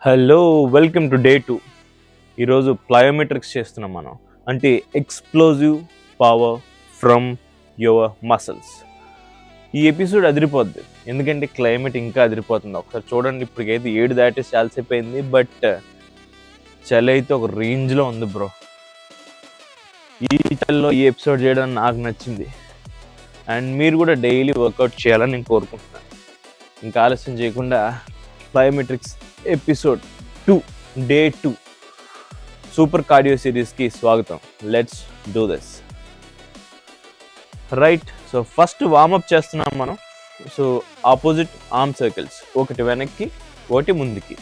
Hello, welcome to day 2. ఈరోజు ప్లయోమెట్రిక్స్ చేస్తున్నాం మనం. అంటే explosive power from your muscles. ఈ ఎపిసోడ్ అదిరిపోద్ది, ఎందుకంటే క్లైమేట్ ఇంకా అదిరిపోతుంది. ఒకసారి చూడండి, ఇప్పటికైతే 7 దాటేసి చాలాసేపు అయింది, బట్ చలి అయితే ఒక రేంజ్లో ఉంది బ్రో. ఈ చలిలో ఈ ఎపిసోడ్ చేయడం నాకు నచ్చింది, అండ్ మీరు కూడా డైలీ వర్కౌట్ చేయాలని నేను కోరుకుంటున్నాను. ఇంకా ఆలస్యం చేయకుండా plyometrics episode 2 day 2 super cardio సిరీస్కి స్వాగతం. Let's do this. Right, so first warmup చేస్తున్నాం మనం. సో ఆపోజిట్ ఆర్మ్ సర్కిల్స్, ఒకటి వెనక్కి ఒకటి ముందుకి.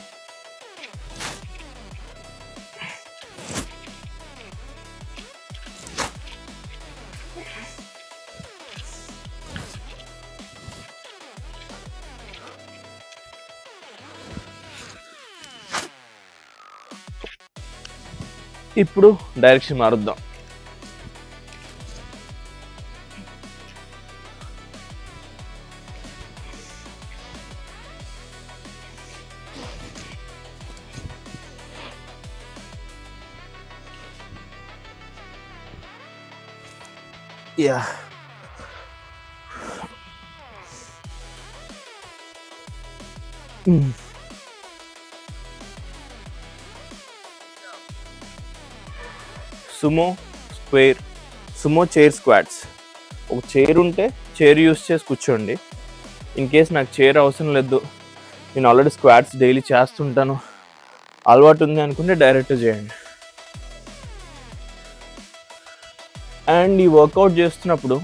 ఇప్పుడు డైరెక్షన్ మారుద్దాం. Yeah, sumo square, sumo chair squats. ఒక చైర్ ఉంటే చైర్ యూస్ చేసి కూర్చోండి. ఇన్ కేస్ నాకు చైర్ అవసరం లేదు, నేను ఆల్రెడీ స్క్వాట్స్ డైలీ చేస్తుంటాను, అలవాటు ఉంది అనుకుంటే డైరెక్ట్ చేయండి. అండ్ ఈ వర్కౌట్ చేస్తున్నప్పుడు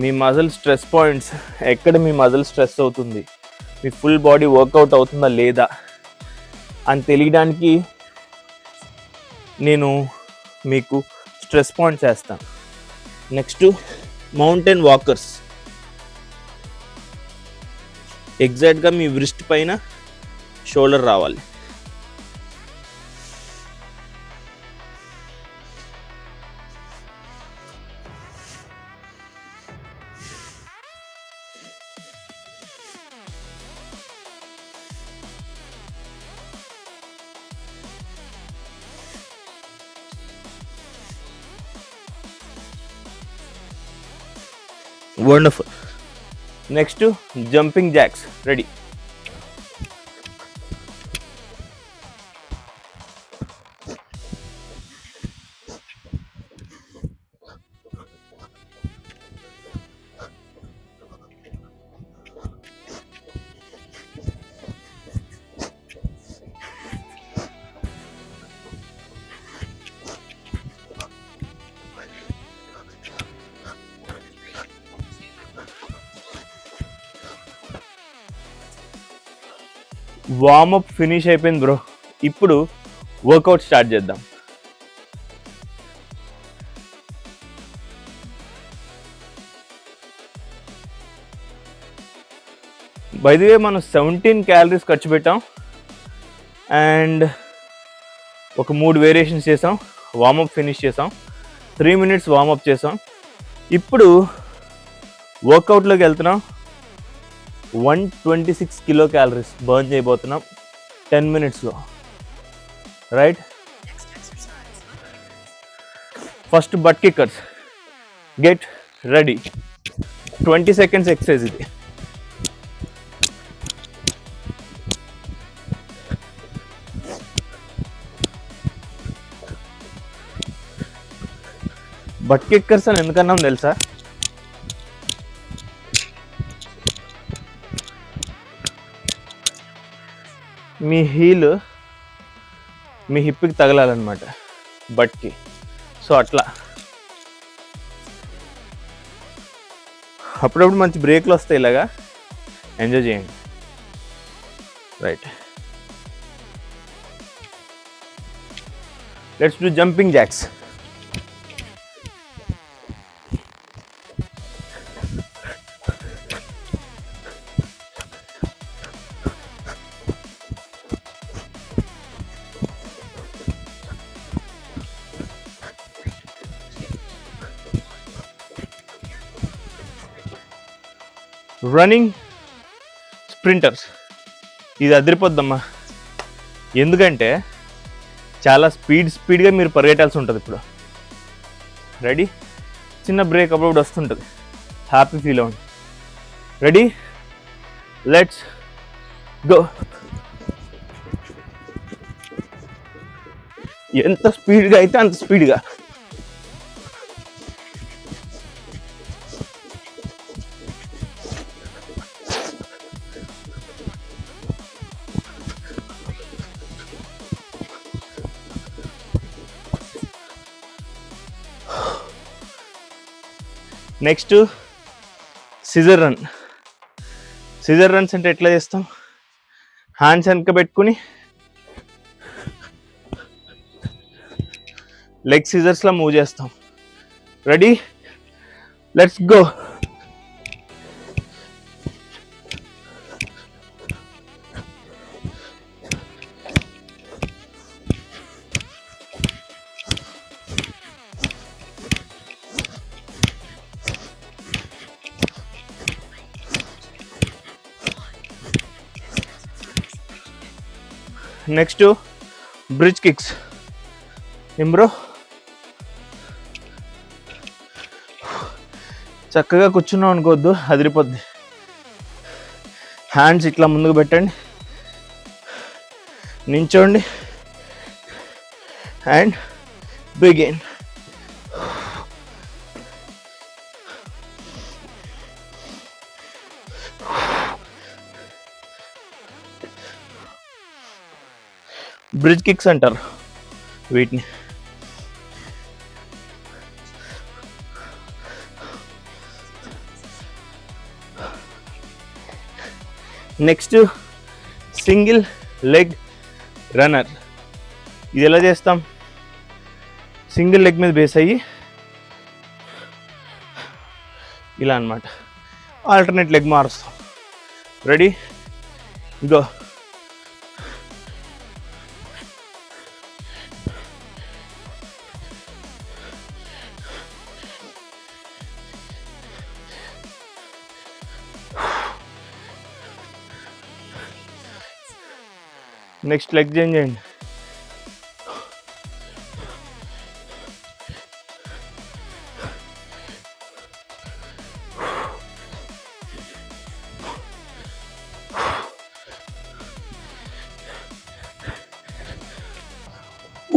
మీ మజిల్ స్ట్రెస్ పాయింట్స్, ఎక్కడ మీ మజిల్ స్ట్రెస్ అవుతుంది, మీ ఫుల్ బాడీ వర్కౌట్ అవుతుందా లేదా అని తెలియడానికి నేను మీకు స్ట్రెస్ పాయింట్ చేస్తాను. Next mountain walkers. ఎగ్జాక్ట్గా మీ వ్రిస్ట్ పైన షోల్డర్ రావాలి. Wonderful. Next jumping jacks. Ready. Warmup finish అయిపోయింది బ్రో. ఇప్పుడు వర్కౌట్ స్టార్ట్ చేద్దాం. బై ది వే, మనం 17 క్యాలరీస్ ఖర్చు పెట్టాం అండ్ ఒక 3 వేరియేషన్స్ చేసాం. వార్మప్ ఫినిష్ చేసాం, 3 minutes వార్మప్ చేసాం. ఇప్పుడు వర్కౌట్లోకి వెళ్తున్నాం. 126 కిలో క్యాలరీస్ బర్న్ చేయబోతున్నాం 10 minutesలో. Right, first butt kickers. Get ready. 20 seconds exercise ఇది. బట్ కిక్కర్స్ అని ఎందుకన్నాం తెలుసా? మీ హీల్ మీ హిప్కి తగలాలన్నమాట, బట్కి. సో అట్లా అప్పుడప్పుడు మంచి బ్రేక్లు వస్తాయి, ఇలాగా ఎంజాయ్ చేయండి. Right, let's do jumping jacks. Running sprinters. ఇది అదిరిపోద్దమ్మా. ఎందుకంటే చాలా స్పీడ్గా మీరు పరిగెట్టాల్సి ఉంటుంది. ఇప్పుడు రెడీ, చిన్న బ్రేక్ అప్పుడు వస్తుంటుంది, హ్యాపీ ఫీల్ అవ్వండి. Ready, let's go. ఎంత స్పీడ్గా అయితే అంత స్పీడ్గా. Next scissor run. Scissor runs అంటే ఎట్లా చేస్తాం? హ్యాండ్స్ వెనక పెట్టుకుని లెగ్ సిజర్స్లా మూవ్ చేస్తాం. Ready, let's go. Next bridge kicks. ఏం బ్రో, చక్కగా కూర్చున్నాం అనుకోవద్దు, అదిరిపోద్ది. హ్యాండ్స్ ఇట్లా ముందుకు పెట్టండి, నించోండి అండ్ బిగిన్. బ్రిడ్జ్ కిక్స్ అంటారు వీటిని. Next single leg runner. ఇది ఎలా చేస్తాం? సింగిల్ లెగ్ మీద బేస్ అయ్యి ఇలా అన్నమాట, ఆల్టర్నేట్ లెగ్ మారుస్తాం. Ready, go. Next leg change చేయండి.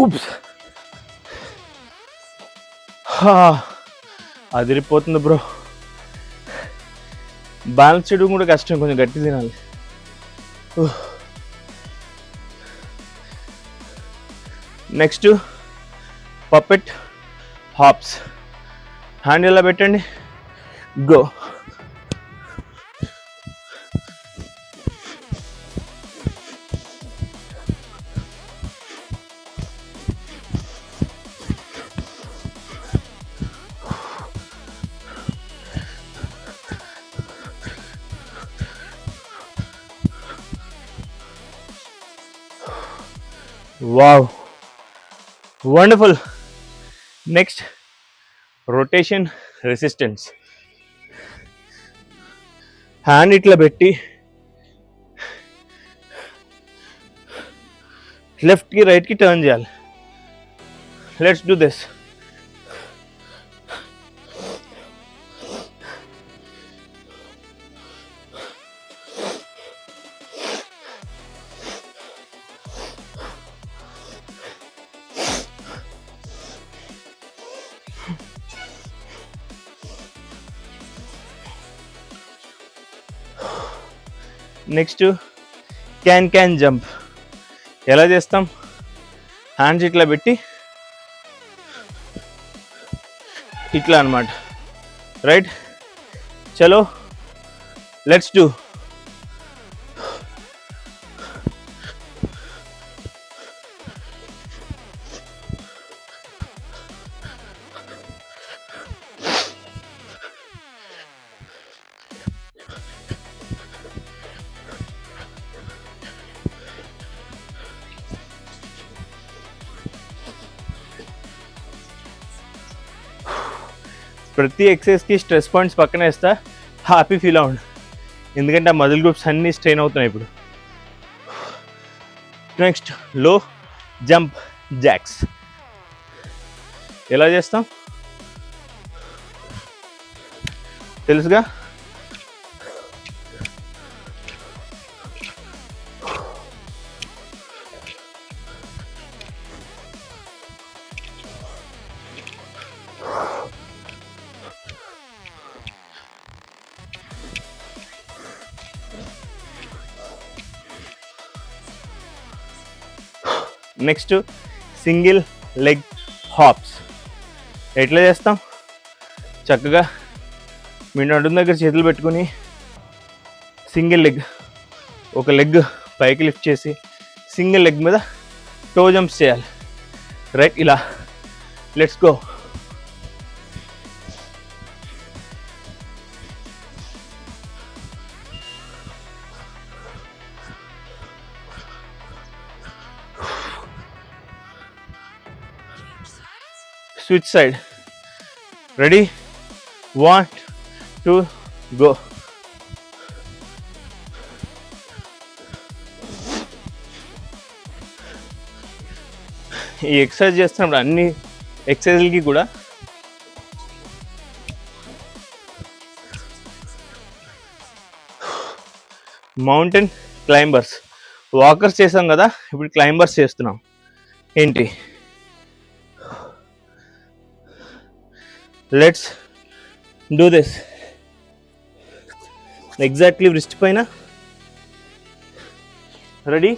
ఊప్స్, అదిరిపోతుంది బ్రో. బ్యాలెన్స్ చేయడం కూడా కష్టం, కొంచెం గట్టి తినాలి. Next puppet hops. హ్యాండ్ ఇలా పెట్టండి, go. Wow, wonderful. Next rotation resistance. Hand ఇట్లా పెట్టి లెఫ్ట్కి రైట్కి టర్న్ చేయాలి. Let's do this. Next can jump. ఎలా చేస్తాం? హ్యాండ్స్ ఇట్లా పెట్టి ఇట్లా అన్నమాట. రైట్, చలో లెట్స్ డూ. ప్రతి ఎక్సర్సైజ్కి స్ట్రెస్ పాయింట్స్ పక్కన వేస్తా, హ్యాపీ ఫీల్ అవ్వండి. ఎందుకంటే ఆ మజిల్ గ్రూప్స్ అన్నీ స్ట్రెయిన్ అవుతున్నాయి ఇప్పుడు. నెక్స్ట్ లో జంప్ జాక్స్. ఎలా చేస్తాం తెలుసుగా. Next single leg hops. ఎట్లా చేస్తాం, చక్కగా మీ నడుము దగ్గర చేతులు పెట్టుకుని సింగిల్ లెగ్, ఒక లెగ్ పైకి లిఫ్ట్ చేసి సింగిల్ లెగ్ మీద టో జంప్స్ చేయాలి. రైట్, ఇలా. Let's go. Switch side. Ready, 1 2 go. ఈ ఎక్సర్సైజ్ చేస్తున్నప్పుడు అన్ని ఎక్సర్సైజ్లకి కూడా మౌంటైన్ క్లైంబర్స్, వాకర్స్ చేసాం కదా, ఇప్పుడు క్లైంబర్స్ చేస్తున్నాం. ఏంటి, let's do this. Exactly wrist పైన. రెడీ,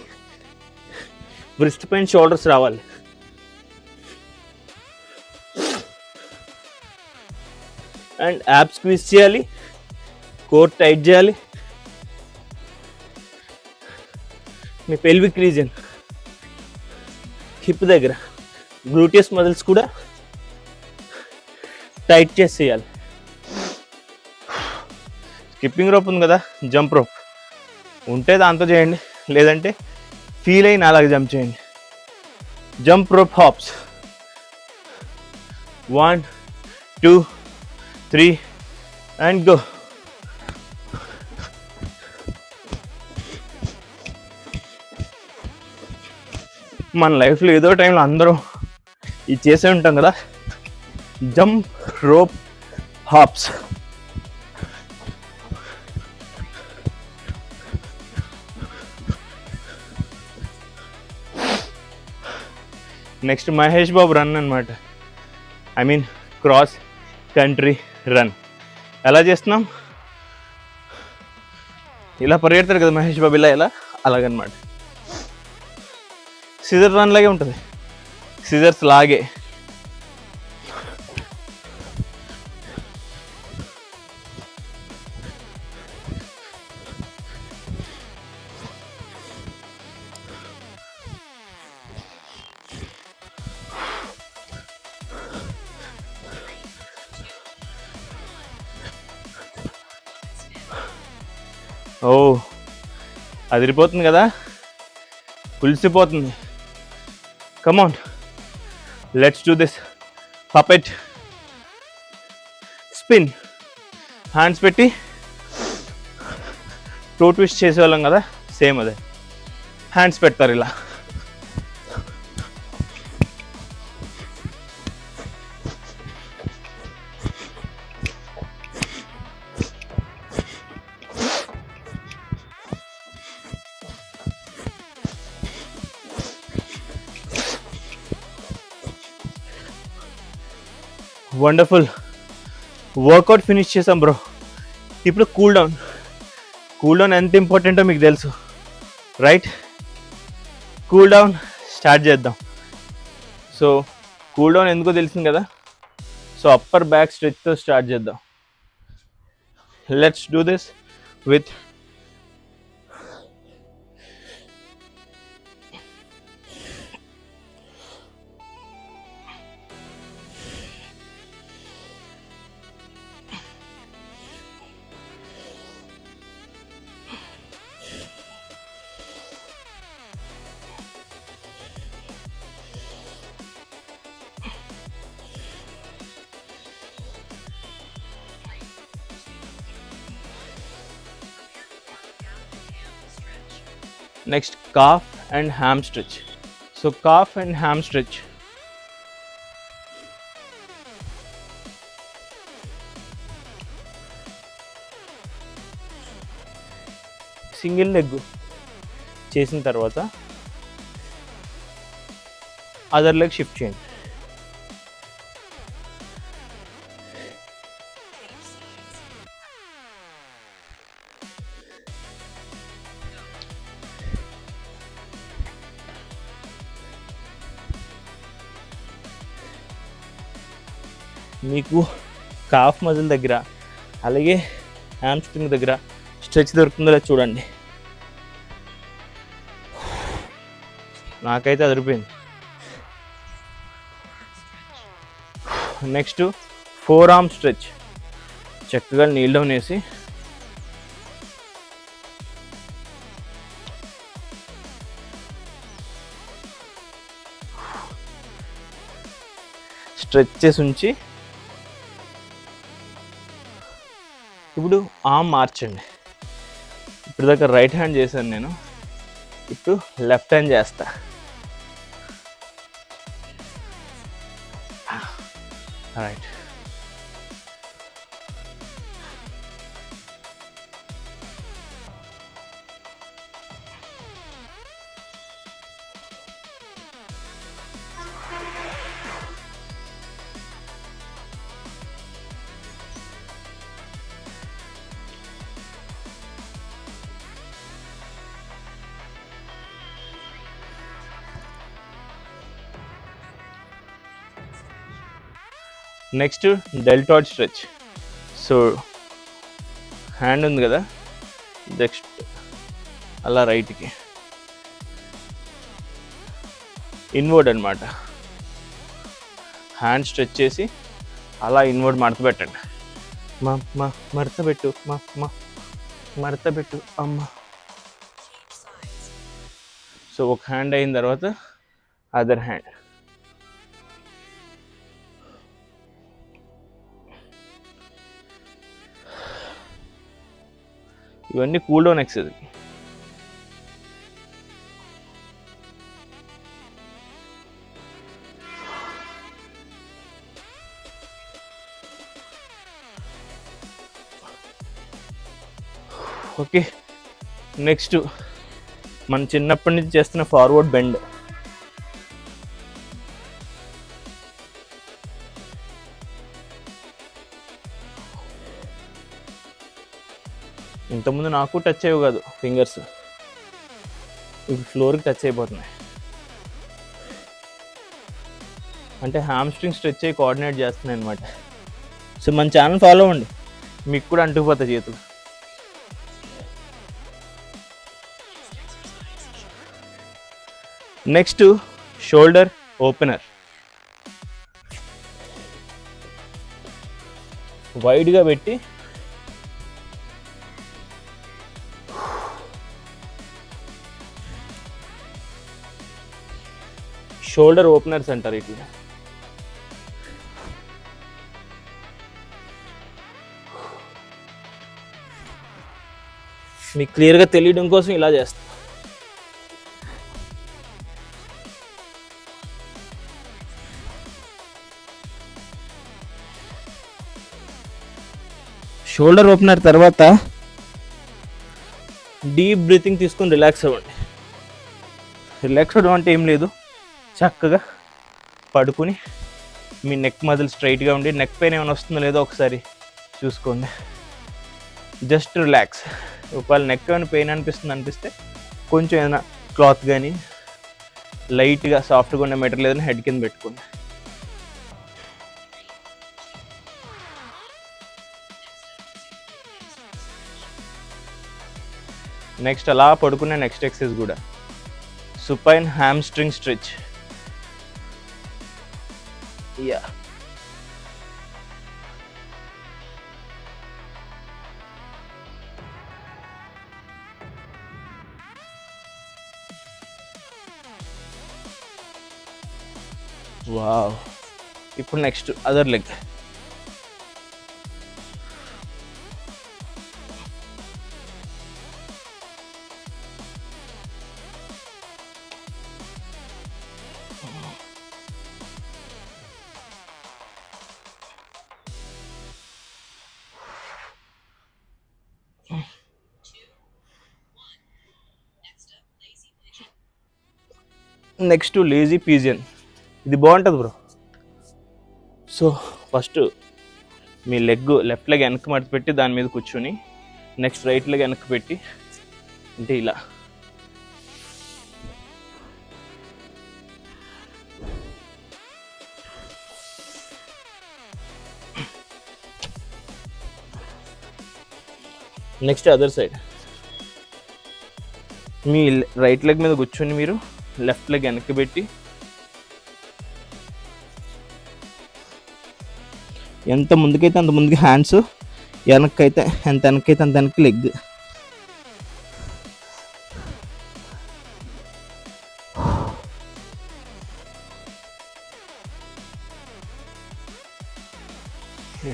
వ్రిస్ట్ పైన షోల్డర్స్ రావాలి. అండ్ యాప్ స్క్వీజ్ చేయాలి, కోర్ టైట్ చేయాలి. మీ పెల్విక్ రీజన్, హిప్ దగ్గర గ్లూటియస్ మజిల్స్ కూడా టైట్ చేసేయాలి. స్కిప్పింగ్ రోప్ ఉంది కదా, జంప్ రోప్ ఉంటే దాంతో చేయండి, లేదంటే ఫీల్ అయిన అలాగే జంప్ చేయండి. Jump rope hops. 1 2 3 and go. మన లైఫ్లో ఏదో టైంలో అందరూ ఇది చేసే ఉంటాం కదా, jump rope hops. Next Mahesh Babu run అనమాట, I mean cross country run. ఎలా చేస్తున్నాం, ఇలా పరిగెడతారు కదా మహేష్ బాబు, ఇలా అలాగనమాట. సిజర్ రన్ లాగే ఉంటుంది, సిజర్స్ లాగే. ఓ, అదిరిపోతుంది కదా, పులిసిపోతుంది. Come on, let's do this. Puppet spin. Hands పెట్టి టో ట్విస్ట్ చేసేవాళ్ళం కదా, సేమ్ అదే. హ్యాండ్స్ పెడతారు ఇలా. వండర్ఫుల్ వర్కౌట్ ఫినిష్ చేసాం బ్రో. ఇప్పుడు కూల్ డౌన్. కూల్ డౌన్ ఎంత ఇంపార్టెంటో మీకు తెలుసు, రైట్? కూల్ డౌన్ స్టార్ట్ చేద్దాం. సో కూల్ డౌన్ ఎందుకో తెలిసింది కదా, సో అప్పర్ బ్యాక్ స్ట్రెచ్తో స్టార్ట్ చేద్దాం. Let's do this with next calf and ham stretch. So calf and ham stretch. Single leg చేసిన తర్వాత అదర్ లెగ్ షిఫ్ట్ చేయండి. మీకు కాఫ్ మజిల్ దగ్గర అలాగే హ్యామ్స్ట్రింగ్ దగ్గర స్ట్రెచ్ దొరుకుతుందో లేదో చూడండి. నాకైతే అదిరిపోయింది. Next four arm stretch. చక్కగా నీళ్ళు డౌన్ వేసి స్ట్రెచ్ చేసి ఉంచి ఇప్పుడు ఆర్మ్ మార్చండి. ఇప్పుడు దాకా రైట్ హ్యాండ్ చేశాను నేను, ఇప్పుడు లెఫ్ట్ హ్యాండ్ చేస్తా. Right. Next deltoid stretch. So hand ఉంది కదా, నెక్స్ట్ అలా రైట్కి ఇన్వర్డ్ అనమాట. హ్యాండ్ స్ట్రెచ్ చేసి అలా ఇన్వర్డ్ మడత పెట్టండి. మడత పెట్టు మడత పెట్టు అమ్మ. సో ఒక హ్యాండ్ అయిన తర్వాత అదర్ హ్యాండ్. ఇవన్నీ cool down exercise. Okay, next మనం చిన్నప్పటి నుంచి చేస్తున్న ఫార్వర్డ్ బెండ్. ఇంతకుముందు నాకు టచ్ అయ్యేవి కాదు ఫింగర్స్, ఇప్పుడు ఫ్లోర్కి టచ్ అయిపోతున్నాయి. అంటే హ్యామ్స్ట్రింగ్ స్ట్రెచ్ అయ్యి కోఆర్డినేట్ చేస్తున్నాయి అనమాట. సో మన ఛానల్ ఫాలో అవ్వండి, మీకు కూడా అంటుకుపోతాయి చేతులు. Next shoulder opener. వైడ్గా పెట్టి షోల్డర్ ఓపెనర్స్ అంటారు ఇట్లా. మీకు క్లియర్గా తెలియడం కోసం ఇలా చేస్తా. షోల్డర్ ఓపెనర్ తర్వాత డీప్ బ్రీతింగ్ తీసుకొని రిలాక్స్ అవ్వండి. రిలాక్స్ అవ్వడం అంటే ఏం లేదు, చక్కగా పడుకుని మీ నెక్ మజిల్ స్ట్రైట్గా ఉండి నెక్ పెయిన్ ఏమైనా వస్తుందో లేదో ఒకసారి చూసుకోండి. Just relax. ఒకవేళ నెక్ ఏమైనా పెయిన్ అనిపిస్తే కొంచెం ఏదైనా క్లాత్ కానీ లైట్గా సాఫ్ట్గా ఉన్న మెటీరియల్ ఏదైనా హెడ్ కింద పెట్టుకోండి. నెక్స్ట్ అలా పడుకునే నెక్స్ట్ ఎక్సర్సైజ్ కూడా supine hamstring stretch. Yeah, wow. ఇప్పుడు next other leg. Next lazy pigeon, ఇది బాగుంటుంది బ్రో. సో ఫస్ట్ మీ లెఫ్ట్ లెగ్ వెనక్కి మడత పెట్టి దాని మీద కూర్చొని నెక్స్ట్ రైట్ లెగ్ వెనక్కి పెట్టి అంటే ఇలా నెక్స్ట్ అదర్ సైడ్ మీ రైట్ లెగ్ మీద కూర్చొని మీరు లెఫ్ట్ లెగ్ వెనక్కి పెట్టి ఎంత ముందుకైతే అంత ముందుకి హ్యాండ్స్, వెనక్కైతే ఎంత వెనక్కైతే అంత వెనక్కి leg.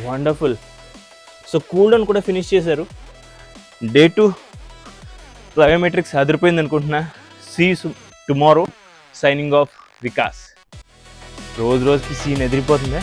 Wonderful. So cool down కూడా ఫినిష్ చేశారు. డే 2 ప్లయోమెట్రిక్స్ అదిరిపోయింది అనుకుంటున్నా. See tomorrow. Signing off Vikas. రోజుకి సీన్ ఎదిరిపోతుంది.